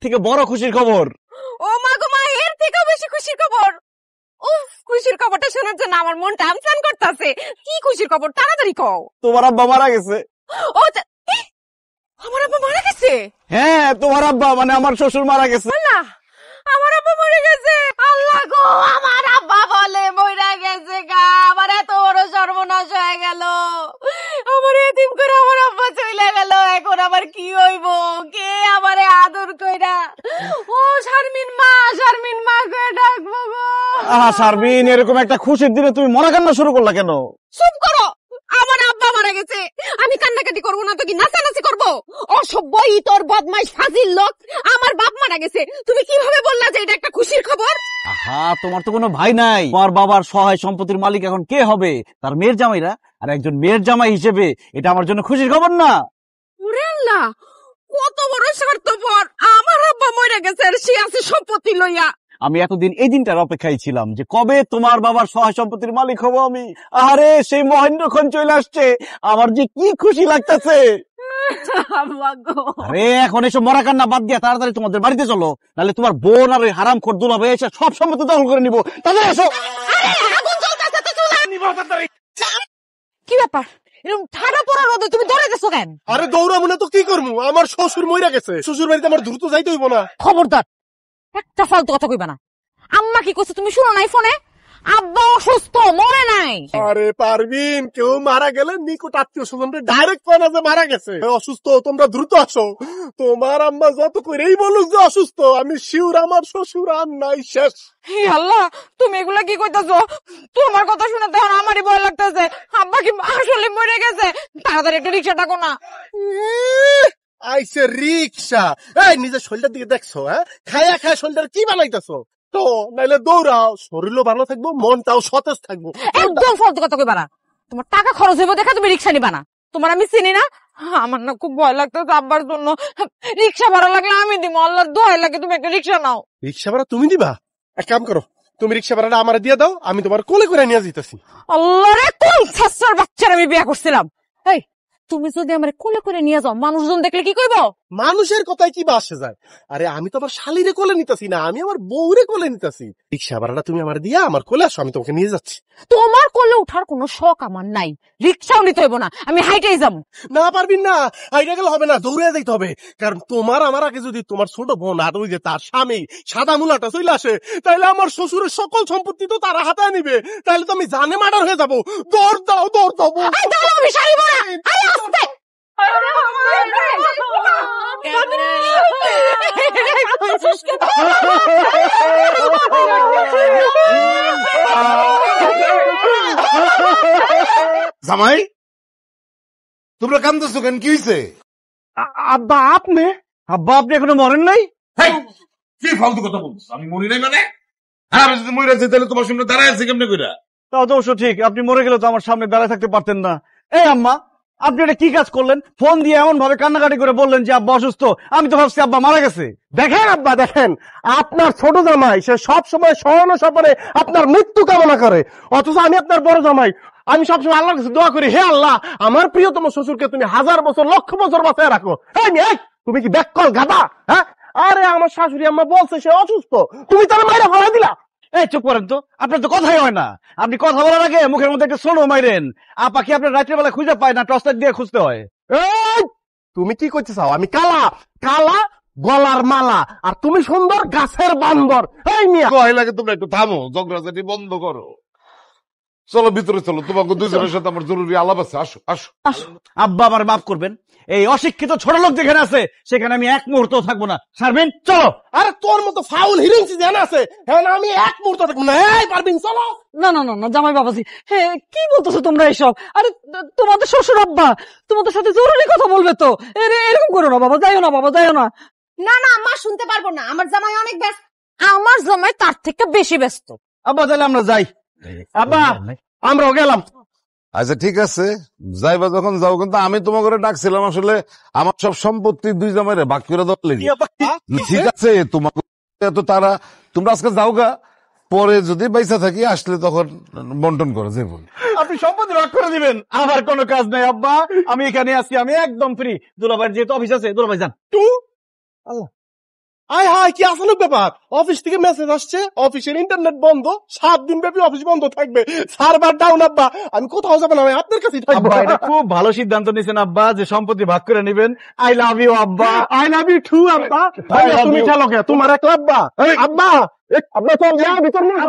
থেকে বড় খুশির খবর। ও মা গো মা, এর থেকেও বেশি খুশির খবর। উফ, খুশির খবরটা শোনার জন্য আমার মনটা আমচান করতেছে। কি খুশির খবর, তাড়াতাড়ি কও। তোমার আব্বা মারা গেছে। ও আমার আব্বা মারা গেছে? হ্যাঁ, তোমার আব্বা মানে আমার শ্বশুর মারা গেছে। আল্লাহ, আমার আব্বা মরে গেছে। আল্লাহ গো, আমার আব্বা বলে মরে গেছে গা। আমার এত বড় সর্বনাশ হয়ে গেল। আমার এতিম করে আমার আব্বা চলে গেল। এখন আবার কি হইব? কে আমারে আদর কইরা? ও শারমিন মা কই ডাকবো গো। শারমিন, এরকম একটা খুশির দিনে তুমি মরা কান্না শুরু করলা কেন? চুপ করো। আমার আব্বা মারা গেছে, আমি কান্নাকাটি করবো না তো কি নাচানাচি করবো? অসভ্য, ইতর, বদমাইশ, ফাজিল লোক। আমার বাপ মারা গেছে, তুমি কিভাবে বললা যে এটা একটা খুশির খবর? তোমার তো কোনো ভাই নাই। তোমার বাবার সহায় সম্পত্তির মালিক এখন কে হবে? তার মেয়ের জামাইরা। আর একজন মেয়ের জামাই হিসেবে এটা আমার জন্য খুশির খবর না? ওরে আল্লাহ, কত বড় স্বার্থপর। আমার আব্বা মরে গেছে আর সে আছে সম্পত্তি লইয়া। আমি এতদিন এই দিনটার অপেক্ষায় ছিলাম যে কবে তোমার বাবার সহায় সম্পত্তির মালিক হবো আমি। আরে সেই মহেন্দ্রক্ষণ চলে আসছে, আমার যে কি খুশি লাগতেছে। আরে এখন এসব মরা কান্না বাদ দিয়া তাড়াতাড়ি তোমাদের বাড়িতে চলো, নাহলে তোমার বোন আর ওই হারামখোর দুলাভাই এসে সব সম্পত্তি দখল করে নিবো। তাড়াতাড়ি এসো। কি ব্যাপার, এরকম ঠাডা পড়া রোদে তুমি দৌড়াইতেছো কেন? আরে দৌড়াবো না তো কি করবো, আমার শ্বশুর মইরা গেছে। শ্বশুর বাড়িতে আমার দ্রুত যাইতে হইব না। খবরদার, একটা ফালতু কথা কইবা না। আম্মা কি কইছে তুমি শুনো নাই ফোনে? আব্বা অসুস্থ, মরে নাই। আরে পারবিন, কেউ মারা গেলে নিকট আত্মীয় স্বজনরা ডাইরেক্ট কয় না যে মারা গেছে, অসুস্থ, তোমরা দ্রুত আসো। তোমার আম্মা যত করেই বলুক যে অসুস্থ, আমি শিওর আমার শ্বশুর আর নাই, শেষ। হে আল্লাহ, তুমি এগুলা কি কইতাছো? তোমার কথা শুনে তো আমারই ভয় লাগতেছে। আব্বা কি আসলে মরে গেছে? তাড়াতাড়ি একটা রিকশা ডাকো না। আইসে রিক্সা। এই নিজের শরীরটার দিকে দেখছো? হ্যাঁ, খায়া খায়া শরীরটা কি বানাইতেছো? তো নাইলে দৌড়াও, শরীরও ভালো থাকবো, মনটাও সতেজ থাকবো। একদম ফালতু কথা কইবা না। তোমার টাকা খরচ হইব দেখা তুমি রিকশা নিবা না। তোমার আমি চিনি না। আমার না খুব ভয় লাগতেছে আব্বার জন্য। রিকশা ভাড়া লাগলে আমি দিব, আল্লাহর দোহাই লাগে তুমি একটা রিকশা নাও। রিক্সা ভাড়া তুমি দিবা? এক কাম করো, তুমি রিক্সা ভাড়াটা আমার দিয়ে দাও, আমি তোমার কোলে করে নিয়ে যেতেছি। আল্লাহ রে, কোন ছাত্রার বাচ্চার আমি বিয়ে করছিলাম? এই, তুমি যদি আমার কোলে করে নিয়ে যাও, মানুষজন দেখলে কি কইব? মানুষের কথায় কি বা আসে যায়? আরে আমি তো আমার শালিরে কোলে নিতেছি না, আমি আমার বউরে কোলে নিতেছি। রিক্সা ভাড়াটা তুমি আমার দিয়া আমার কোলে আসো, আমি তোমাকে নিয়ে যাচ্ছি। তোমার কোলে উঠার কোনো শখ আমার নাই। রিকশাও নিতে হইব না, আমি হাইটেই যাবো। না পারবি না, হাইটা গেলে হবে না, দৌড়ে যাইতে হবে। কারণ তোমার আমার আগে যদি তোমার ছোট বোন আর ওই যে তার স্বামী সাদা মুলাটা চলে আসে, তাহলে আমার শ্বশুরের সকল সম্পত্তি তো তারা হাতায় নিবে। তাহলে তো আমি জানে মার্ডার হয়ে যাবো। দৌড় দাও, দৌড় দাও। আমি শাড়ি পরা। আরে আস্তে। জামাই, তোমরা কান্দছো কেন? কি হয়েছে? আব্বা আপনি? আব্বা আপনি এখনো মরেন নাই? কি ফালতু কথা বলছো? আমি মরি নাই মানে? আমি যদি মরে যাচ্ছি তাহলে তোমার সামনে দাঁড়ায় আছে কেমনে কইরা? তাও তো অবশ্য ঠিক, আপনি মরে গেলে তো আমার সামনে দাঁড়ায় থাকতে পারতেন না। এই আম্মা, আপনি এটা কি কাজ করলেন? ফোন দিয়ে এমন ভাবে কান্নাকাটি করে বললেন যে আব্বা অসুস্থ। আমি তো ভাবছি আব্বা মারা গেছে। দেখেন আব্বা, দেখেন, আপনার ছোট জামাই সে সব সময় সহন সপনে আপনার মৃত্যু কামনা করে, অথচ আমি আপনার বড় জামাই। আমি সবসময় আল্লাহর কাছে দোয়া করি, হে আল্লাহ, আমার প্রিয়তম শ্বশুরকে তুমি 1000 বছর, লক্ষ বছর বাঁচায় রাখো। তুমি কি ব্যাককল গাধা? হ্যাঁ, আরে আমার শাশুড়ি আম্মা বলছে সে অসুস্থ, তুমি তার মাইরা ফেলা দিলা। এই চুপ করেন তো, আপনার তো কথাই হয় না। আপনি কথা বলার আগে মুখের মধ্যে একটা সোনো মাইরেন। আপা কি আপনার রাত্রের বেলা খুঁজে পায় না? টর্চ লাইট দিয়ে খুঁজতে হয়। এই, তুমি কি করতে চাও? আমি কালা কালা গলার মালা, আর তুমি সুন্দর গাছের বান্দর। এই মিয়া, ভয় লাগে, তোমরা একটু থামো, ঝগড়াঝাটি বন্ধ করো। চলো ভিতরে চলো, তোমাকে দুজনের সাথে আমার জরুরি আলাপ আছে। আসো আসো। আব্বা আমার মাফ করবেন, এই অশিক্ষিত ছোট লোক যেখানে আছে সেখানে আমি এক মুহূর্ত থাকবো না। শারমিন চলো। আরে তোর মতো ফাউল হিরিংসি জানা আছে, হ্যাঁ আমি এক মুহূর্ত থাকবো না। এই পারবিন, চলো। না না না না, জামাই বাবাজি, কি বলতেছো তোমরা এসব? আরে তোমাদের শ্বশুর আব্বা তোমাদের সাথে জরুরি কথা বলবে তো। এরকম করো না বাবা, যাইও না বাবা, যাইও না। না না, মা শুনতে পারবো না, আমার জামাই অনেক ব্যস্ত। আমার জামাই তার থেকে বেশি ব্যস্ত। আব্বা তাহলে আমরা যাই। আব্বা আমরাও গেলাম। আচ্ছা ঠিক আছে, যাইবা যখন যাও, কিন্তু আমি তোমাকে ডাকছিলাম আসলে আমার সব সম্পত্তি দুই জামাইরে ভাগ করে দেওয়ার লেগে। ঠিক আছে, তোমাকে তো তারা, তোমরা আজকে যাও গা, পরে যদি পয়সা থাকি আসলে তখন বন্টন করো যে বল। আপনি সম্পত্তি ভাগ করে দিবেন, আমার কোনো কাজ নাই আব্বা। আমি এখানে আছি, আমি একদম ফ্রি। দুলাভাইয়ের যেহেতু অফিস আছে, দুলাভাই যান। আল্লাহ আয় হায় কি আসানোর ব্যাপার, অফিস থেকে মেসেজ আসছে অফিসের ইন্টারনেট বন্ধ, 7 দিন ব্যাপী অফিস বন্ধ থাকবে, সার্ভার ডাউন। আব্বা আমি কোথাও যাবো না, আমি আপনার কাছেই থাকবো। আব্বা এটা খুব ভালো সিদ্ধান্ত নিয়েছেন আব্বা, যে সম্পত্তি ভাগ করে নেবেন। আই লাভ ইউ আব্বা। আই লাভ ইউ টু আব্বা। I love তুমি you. খেলো কে, তোমার এক আব্বা। আব্বা আব্বা চল যা ভিতর নিয়ে